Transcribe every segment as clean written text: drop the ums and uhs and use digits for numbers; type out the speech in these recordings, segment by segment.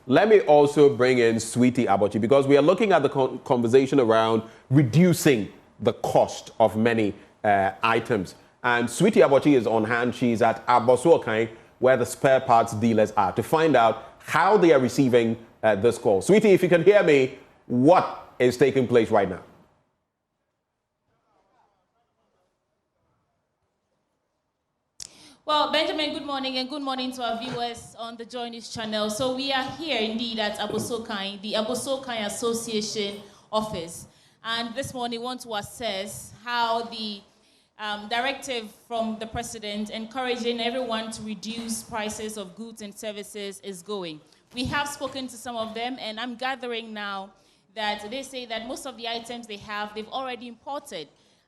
let me also bring in Cedi Appreciation, because we are looking at the conversation around reducing the cost of many items. And Cedi Appreciation is on hand. She's at Abossey Okai, where the spare parts dealers are, to find out how they are receiving this call. Cedi, if you can hear me, what is taking place right now? Well, Benjamin, good morning, and good morning to our viewers on the Joy News channel. So we are here indeed at Abossey Okai, the Abossey Okai Association office. And this morning we want to assess how the directive from the president encouraging everyone to reduce prices of goods and services is going. We have spoken to some of them, and I'm gathering now that they say that most of the items they have, they've already imported.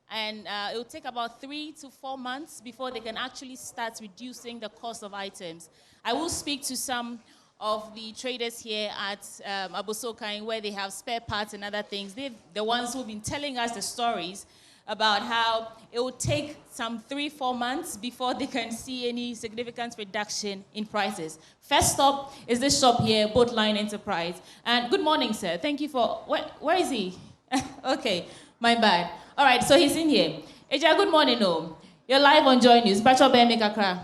And it will take about 3 to 4 months before they can actually start reducing the cost of items. I will speak to some of the traders here at Abossey Okai, where they have spare parts and other things. They're the ones who've been telling us the stories about how it will take some 3-4 months before they can see any significant reduction in prices. First stop is this shop here, Boatline Enterprise. And good morning, sir. Thank you for, where is he? Okay, my bad. All right, so he's in here. Eja, good morning, no. You're live on Joy News. Bacho be make a cry.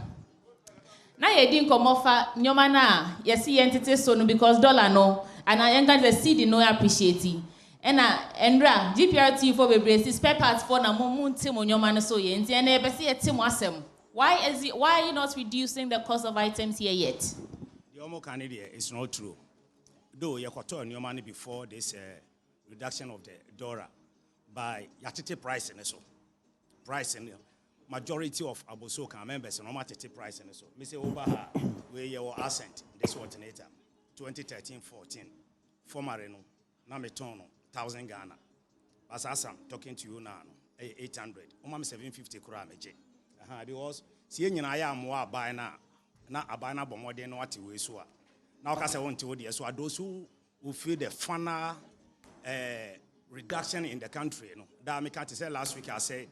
Now you didn't come off nyoma na you see entity so no because dollar no and I ain't got the Cedi no appreciate it. And Endra GPRT for be spare parts for na mumu team on nyoma no so ye nti and e be see team asem. Why are you not reducing the cost of items here yet? The Omo Canada is not true. Though you got on nyoma before this reduction of the dollar by yatete price and so price and majority of Abossey Okai members and normative price and so me say over where your ascent this alternator 2013-14 former no na me ton 1,000 Ghana as I'm talking to you now 800 omam 750 kura meje because see nyina ya mo buy na abuy na bomode no ati we so na ka say won ti wo de so those who feel the final reduction in the country, you know. That I can't say last week I said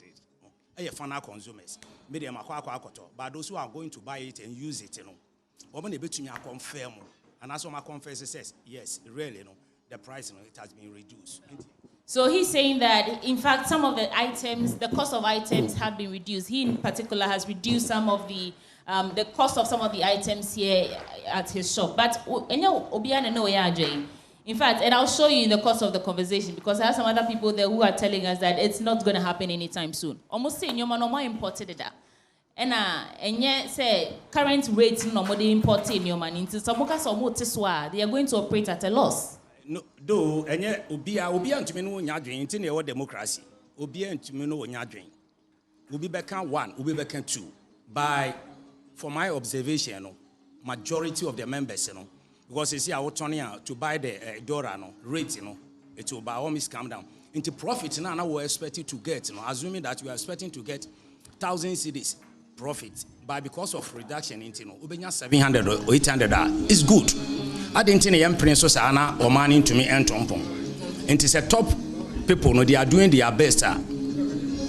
it. Final consumers, medium but those who are going to buy it and use it, you know. When they between me confirm, and that's what my confessor says. Yes, really, you know, the price, you know, it has been reduced. So he's saying that, in fact, some of the items, the cost of items have been reduced. He, in particular, has reduced some of the cost of some of the items here at his shop. But in fact, and I'll show you in the course of the conversation, because I have some other people there who are telling us that it's not going to happen anytime soon. Almost saying you're more imported that. And yet say current rates no more imported your money into some they are going to operate at a loss. No, though and yet Ubia to me no nyadwin tin e democracy. Ubia to me no nyadwin. Ubi bekan 1, ubi bekan 2. By for my observation, majority of the members, you know, because you see, I was turning out to buy the dollar rate, you know, it will by all means come down. Into profit now we're expecting to get, you know, assuming that we are expecting to get 1,000 cedis profit, but because of reduction into, you know, 700 or 800, it's good. I didn't think young prince Anna or money to me and Tompon. And it's a top people, no, they are doing their best.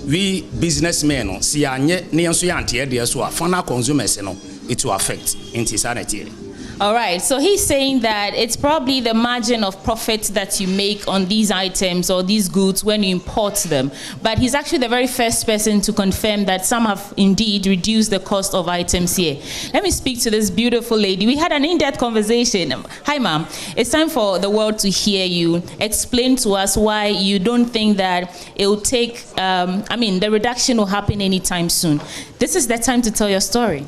We businessmen, see, near so young, dear, so final consumers, you know, it will affect into sanity. All right, so he's saying that it's probably the margin of profit that you make on these items or these goods when you import them. But he's actually the very first person to confirm that some have indeed reduced the cost of items here. Let me speak to this beautiful lady. We had an in-depth conversation. Hi, ma'am. It's time for the world to hear you. Explain to us why you don't think that it will take, the reduction will happen anytime soon. This is the time to tell your story.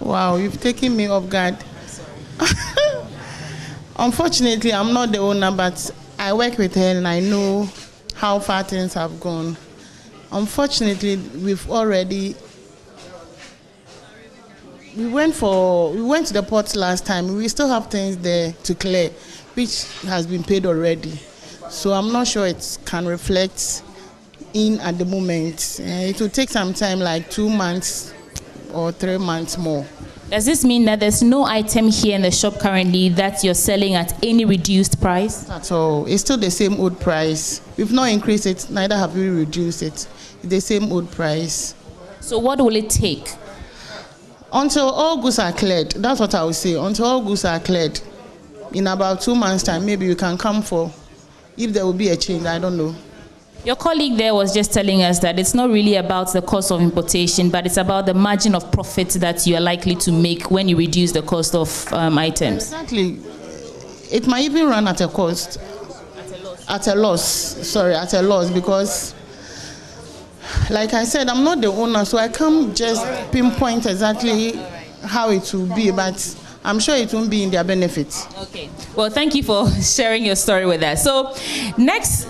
Wow, you've taken me off guard. Unfortunately, I'm not the owner, but I work with her and I know how far things have gone. Unfortunately, we went to the port last time. We still have things there to clear, which has been paid already. So I'm not sure it can reflect in at the moment. It will take some time, like 2 months or 3 months more. Does this mean that there's no item here in the shop currently that you're selling at any reduced price? At all. It's still the same old price. We've not increased it, neither have we reduced it. It's the same old price. So what will it take? Until all goods are cleared. That's what I would say. Until all goods are cleared. in about 2 months' time, maybe you can come for, if there will be a change, I don't know. Your colleague there was just telling us that it's not really about the cost of importation, but it's about the margin of profit that you are likely to make when you reduce the cost of items. Exactly. It might even run at a cost. At a loss, because, like I said, I'm not the owner, so I can't just pinpoint exactly how it will be, but I'm sure it won't be in their benefit. Okay. Well, thank you for sharing your story with us. So, next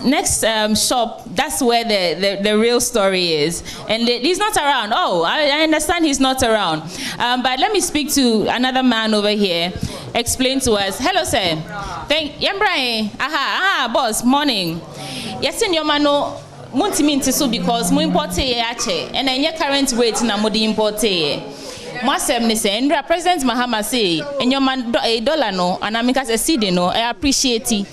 shop, that's where the real story is, and he's not around. Oh, I understand he's not around. But let me speak to another man over here. Explain to us. Hello, sir. Thank Yembrae. Boss. Morning. Yes, in your mano. Munti minti so because mu importe ye ache, and your current rate na mudi importe. Masem ne say, Ndra President Mahama say, and your man $1 no, and Amika say Cedi no, I appreciate it.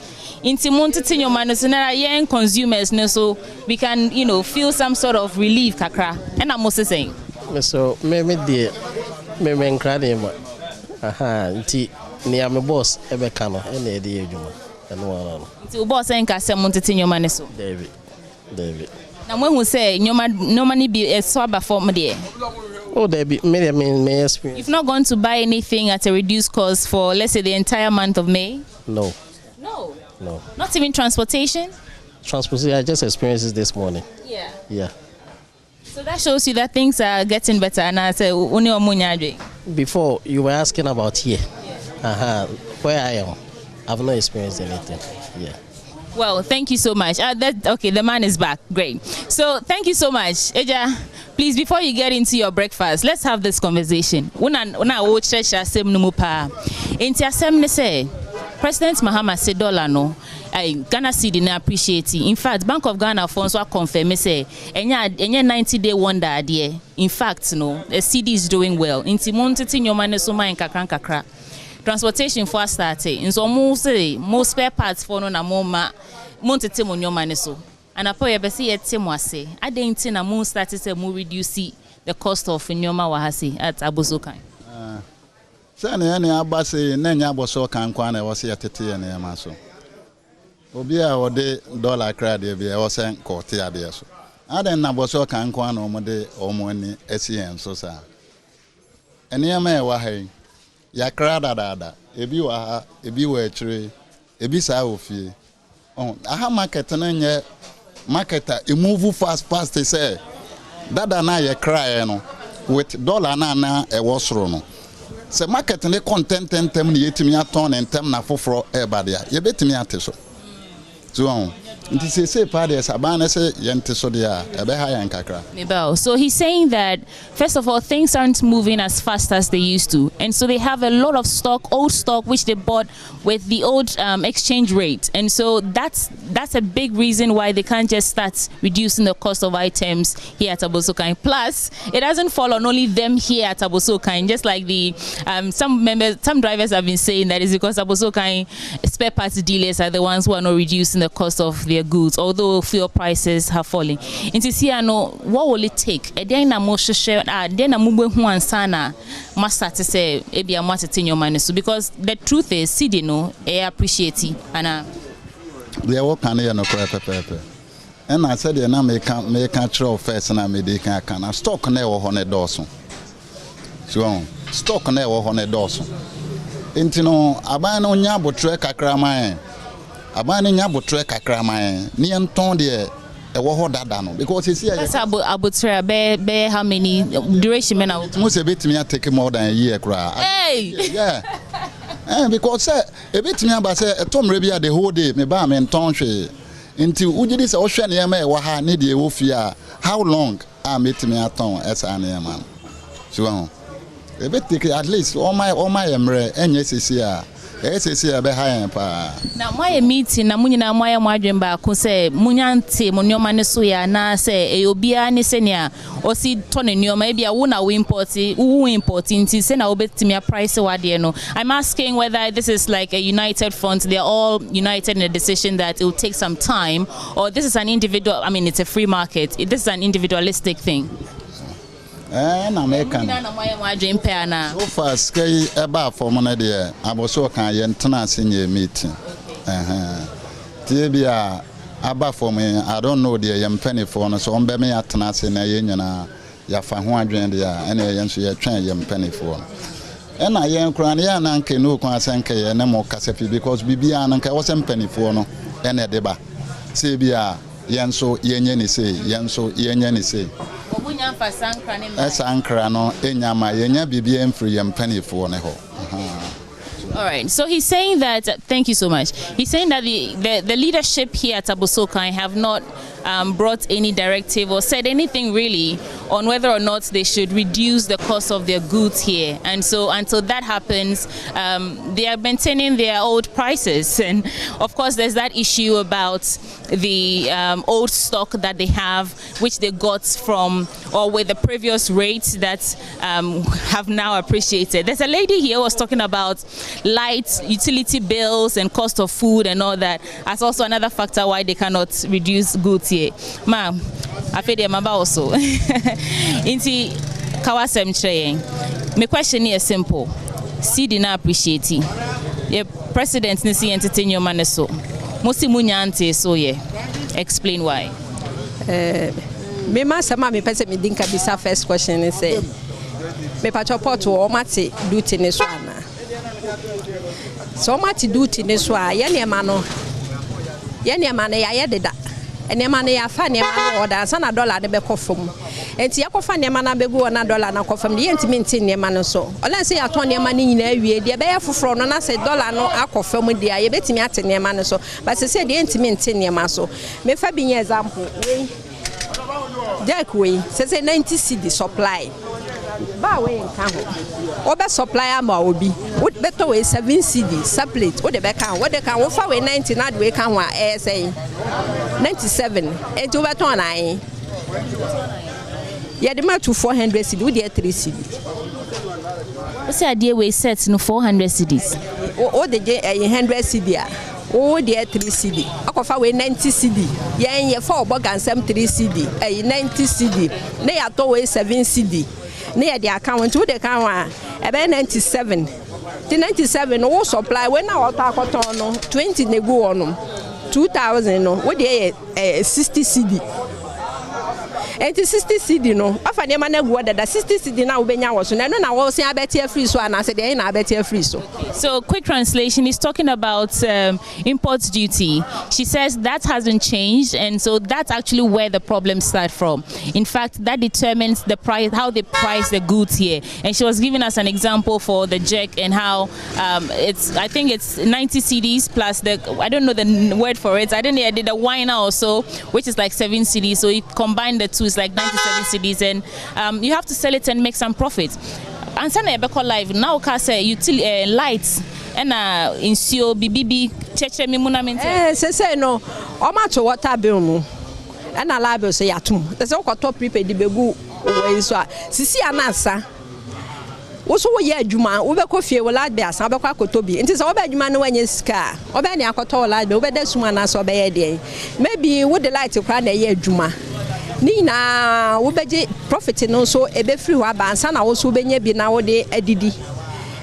Inti munti your man so na young consumers no, so we can, feel some sort of relief kakra. And I'm also saying. So me dear, me enkrade ma. Nti ni am boss ebe kano, ene edi ejuma. Eno nti boss en ka se munti your man so. David. Now when who say no money be a swab for me there. Oh, David, may experience. You've not gone to buy anything at a reduced cost for, let's say, the entire month of May? No. Not even transportation? Transportation, I just experienced this morning. Yeah. So that shows you that things are getting better. And I say, before you were asking about here. Where I am, I've not experienced anything. Yeah. Well, thank you so much. Okay, the man is back. Great. So, thank you so much. Eja, please, before you get into your breakfast, let's have this conversation. President Mahama said $1 no. Ghana Cedi na appreciate. In fact, Bank of Ghana funds were confirmed say enya 90-day wonder idea. In fact, no, the Cedi is doing well. Inti monte your money so man kakra. Transportation for started. In so most spare parts for no na moma monte mon your money so. And apo ye be say temwase. I didn't na moon started say mo reduce the cost of nyoma wahasi at Abossey Okai. Sane ene abase na nya Abossey Okai kwa na wo se yetete ne ma so. Obi a wode dollar credit e be wo se kote ade so. Aden na Abossey Okai kwa na omode omoni esien so sa. Ene ma e wa hai. Ya krada dada ebi wa ha ebi wa etire ebi sa ofie aha market na nye marketer e move fast say dada na ye cry no with dollar na e wosoro no se market ne content tem na yetimi aton entem na foforo e bade ya ye betimi ate so so he's saying that first of all things aren't moving as fast as they used to, and so they have a lot of old stock which they bought with the old exchange rate, and so that's a big reason why they can't just start reducing the cost of items here at Abossey Okai. Plus it doesn't fall on only them here at Abossey Okai, just like the some drivers have been saying that is because Abossey Okai spare parts dealers are the ones who are not reducing the cost of their goods, although fuel prices have fallen. Into here, what will it take? Then I'm more sure. Then I'm moving one sana. Must start to say, maybe I'm want to your money. So because the truth is, Cedi no, I appreciate it. And they work on here no pepe. And I said, na make control first, and I made it can stock never on a dozen. So stock never on a dozen. Into no, abano nyabo trek a crama. Abani nyabo trek akrama ni enton de e wo ho dada no because you see that's about be how many duration men out most betimi take more than a year kra. Hey yeah because say e betimi aba say etomre bia the whole day me ba me enton hwe nti ugidi say o hwe ne ma e wo ha ne de e wo fia how long am betimi aton esa ne ma so e betike at least all my emre enye sisi a now my meeting na munyina my mwadwen ba ko say munyante monnyoma ne so ya na say obia ne senia o si to ne nyoma bia wo na we importing nti say na obetimi a price wade no. I'm asking whether this is like a united front, they're all united in a decision that it will take some time, or this is an individual, I mean it's a free market, this is an individualistic thing. Na meka so far sky eba for mo na de Abossey Okai ye ntena asenye meeting tie bia aba for me I don't know the yem penny for no so on be me atena ase na ye nyina ya fa ho adwen de a na ye nso ye twen yem penny for no na ye nkura na ya na nke no kwa asenke ye na mo kasepi because bibia na nke wo sem penny for no na de ba se bia yenso yenye ni se yenso yenye ni se obunya fa sankra ne ma sankra no enyama yenya bibia emfiri yem penifo ne ho. All right, so he's saying that, thank you so much. He's saying that the leadership here at Abossey Okai have not brought any directive or said anything really on whether or not they should reduce the cost of their goods here. And so until that happens, they are maintaining their old prices. And of course, there's that issue about the old stock that they have, which they got from or with the previous rates that have now appreciated. There's a lady here who was talking about light utility bills and cost of food and all that as also another factor why they cannot reduce goods here. Ma, I feel them about also. Inti kawasem cheyeng. My question is simple. Cedi Appreciation. The president nisi entertain your man so. Mosi munyante so ye. Explain why. Me ma sama me pese me dinka bisa first question is say me patoport o mate duty ne so ana. So mate duty ne so a ye ne ma no ya ye deda. Enema na ya fa nema na order sa na dollar de be kofom. Enti yakofa nema na begu na dollar na kofom. Ye ntimi nti nema no so. Ola se ya ton nema ni nyina awie de be ya foforo no na se dollar no akofom de ya betimi ate nema no so. But se de ntimi nti nema so. Me fa bi nye example. Jack we se 90 cedi supply. Ba we nka ho. Obe supplier ma obi. Wo beto we 7 cedi separate. Wo de be kan. Wo de kan wo fa we 90 na de we kan ho a say 97 and over to an yeah, the match to 400 cedi with the 3 cedi. What's the idea we set no 400 cedis? Oh, the 100 cedi. Oh, the 3 cedi. I offer we 90 cedi. Yeah, and you 4 bug and some 3 cedi. 90 cedi. They are to 7 cedi. Near the account to the account about 97. The 97 all supply when our talk on 20 nego on 2000 no what dey 60 cedi and 60 cedi no afa dem na go da 60 cedi na obenya wo so na no na wo se abeti free so and say dey na abeti free so. So quick translation is talking about import duty. She says that hasn't changed, and so that's actually where the problems start from. In fact, that determines the price, how they price the goods here. And she was giving us an example for the jerk and how I think it's 90 cedis plus the, I don't know the word for it. I did the wine also, which is like 7 cedis. So you combine the two, it's like 97 cedis, and you have to sell it and make some profit. And sana ebeko live now ka say utility lights and insio bibibi cheche mi munamente say no o ma to water bill mu and ala bill say yatum say o top prepaid begu we so sisi anasa wo so wo ye adwuma wo be ko fie wo la be asa be kwa kotobi nti say wo be adwuma no wanye sika wo be ne akoto wo la be wo be da suma na so be ye de maybe wo the light kwa na ye adwuma ni na wo beje profit no so ebe free wa bansa na wo so benye bi na wo de adidi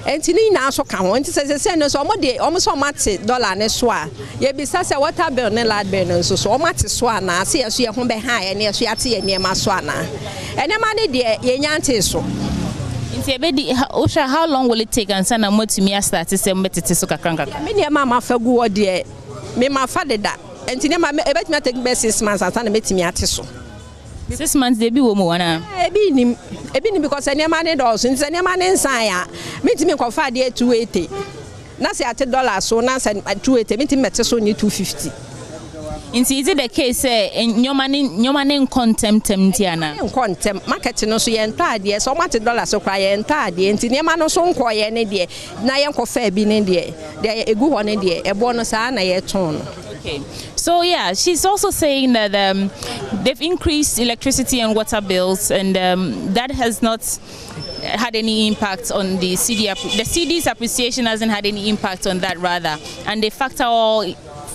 enti ni na so ka ho enti se no so omo so mate dollar ne so a ye bi sa se water bill ne light bill no so o mate so a na se ye so ye ho be ha ye ne so ya te ye ne ma so ana ene ma ne de ye nyante so nti ebedi osha how long will it take ansa na motumi start se mbetete so kakranka me ne ma fagu wo de me ma fa de da enti ne ma ebetumi take be 6 months ansa na metumi ate so 6 months they be wo mo wana ebi ni because any money does in any money inside meet me ko fa de 280 na say at dollar so na say 280 meet me so ni 250. Is it the case your money in contempt ana in contempt market no so yen ta de so mat dollar so kwa yen ta de nti ne ma no so nko ye ne de na yen ko fa bi ne de egu ho ne de ebo no sa na ye ton. Okay, so yeah, she's also saying that they've increased electricity and water bills, and that has not had any impact on the Cedi's appreciation hasn't had any impact on that rather, and they factor all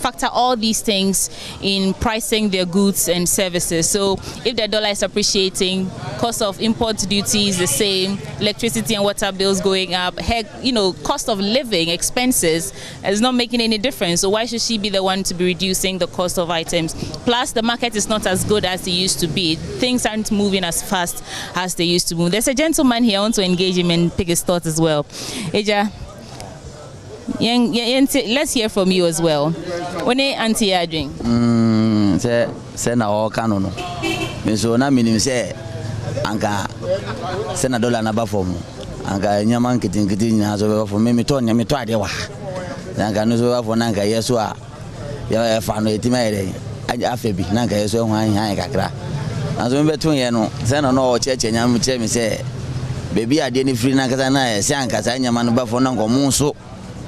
factor all these things in pricing their goods and services. So if the dollar is appreciating, cost of import duty is the same, electricity and water bills going up, heck, cost of living expenses is not making any difference. So why should she be the one to be reducing the cost of items? Plus, the market is not as good as it used to be. Things aren't moving as fast as they used to move. There's a gentleman here. I want to engage him and pick his thoughts as well. Eja, let's hear from you as well. When auntie Adrian? Say na all canon. So na minim say anka say na dollar na ba form. Anka nyaman kitin na so for me to ade wa. Anka no so for na anka yeso a ya fa no etima ere afebi na anka yeso ho han kakra. Aso me beto ye no say na no cheche nyam che me say baby ade ni free na kasa na say anka say nyaman no ba for na nkomo so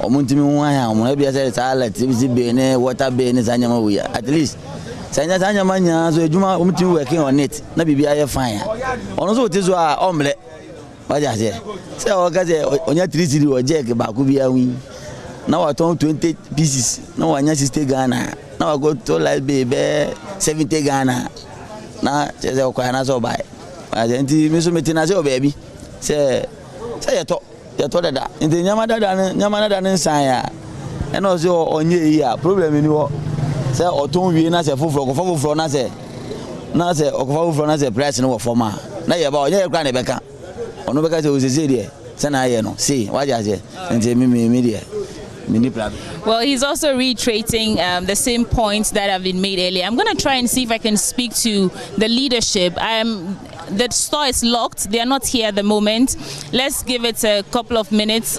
omuntimi ho han omo bia say salad be ne water be ne zanyama wi at least sanya zanyama nya so ejuma omutimi working on it na bibia ye fine ono so tezo a omle waja say o ga say onya 3 cedi o je ba ku bia wi na wa ton 20 pieces na wa nya 60 Ghana na wa go to like be 70 Ghana na say o kwa na so buy waja nti me so metina say o baby say ya to dada nti nyama dada ne nsan ya ena o se onye yi a problem ni wo se oton wie na se foforo na se okofa foforo na se price no wo forma na ye ba onye ye kra na beka ono beka se o se de se na ye no see why just nti me de Well, he's also reiterating the same points that have been made earlier. I'm going to try and see if I can speak to the leadership. The store is locked. They are not here at the moment. Let's give it a couple of minutes.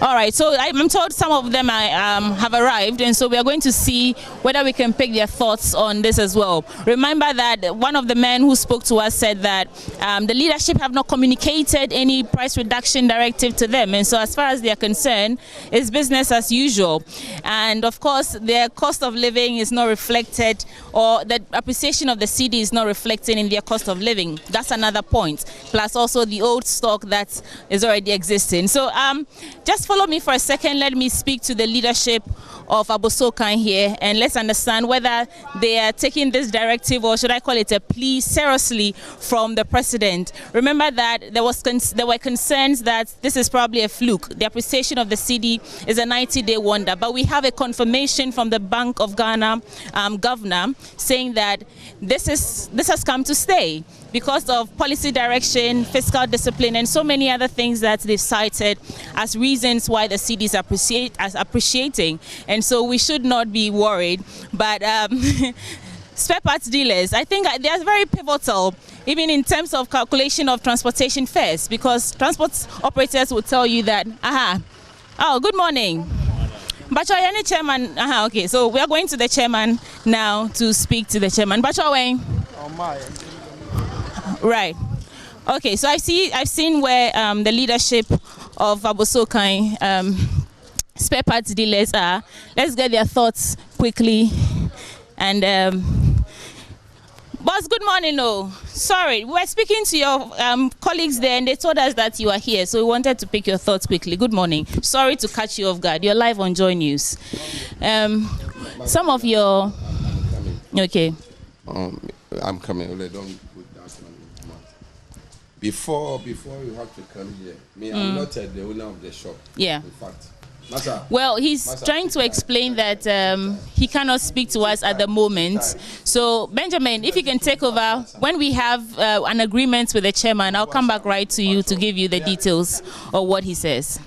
All right, so I'm told some of them have arrived, and so we are going to see whether we can pick their thoughts on this as well. Remember that one of the men who spoke to us said that the leadership have not communicated any price reduction directive to them, and so as far as they are concerned, it's business as usual. And of course, their cost of living is not reflected, or the appreciation of the cedi is not reflected in their cost of living. That's another point. Plus also the old stock that is already existing. So just follow me for a second. Let me speak to the leadership of Abossey Okai here, and let's understand whether they are taking this directive, or should I call it a plea, seriously from the president. Remember that there were concerns that this is probably a fluke. The appreciation of the cedi is a 90-day wonder, but we have a confirmation from the Bank of Ghana governor saying that this has come to stay because of policy direction, fiscal discipline, and so many other things that they've cited as reasons why the cedi is appreciating. And so we should not be worried. But spare parts dealers, I think they are very pivotal, even in terms of calculation of transportation fares, because transport operators will tell you that, oh, good morning. Bacho, any chairman? Okay, so we are going to the chairman now to speak to the chairman. Bacho Wayne. Right. Okay, so I've seen where the leadership of Abossey Okai spare parts dealers are. Let's get their thoughts quickly. And boss, good morning. No, sorry, we were speaking to your colleagues there, and they told us that you are here, so we wanted to pick your thoughts quickly. Good morning. Sorry to catch you off guard. You're live on Joy News. Some of your okay. I'm coming. Don't put that one. Before you have to come here, I'm not the owner of the shop. Yeah. In fact. Well, he's trying to explain that he cannot speak to us at the moment. So, Benjamin, if you can take over, when we have an agreement with the chairman, I'll come back right to you to give you the details of what he says.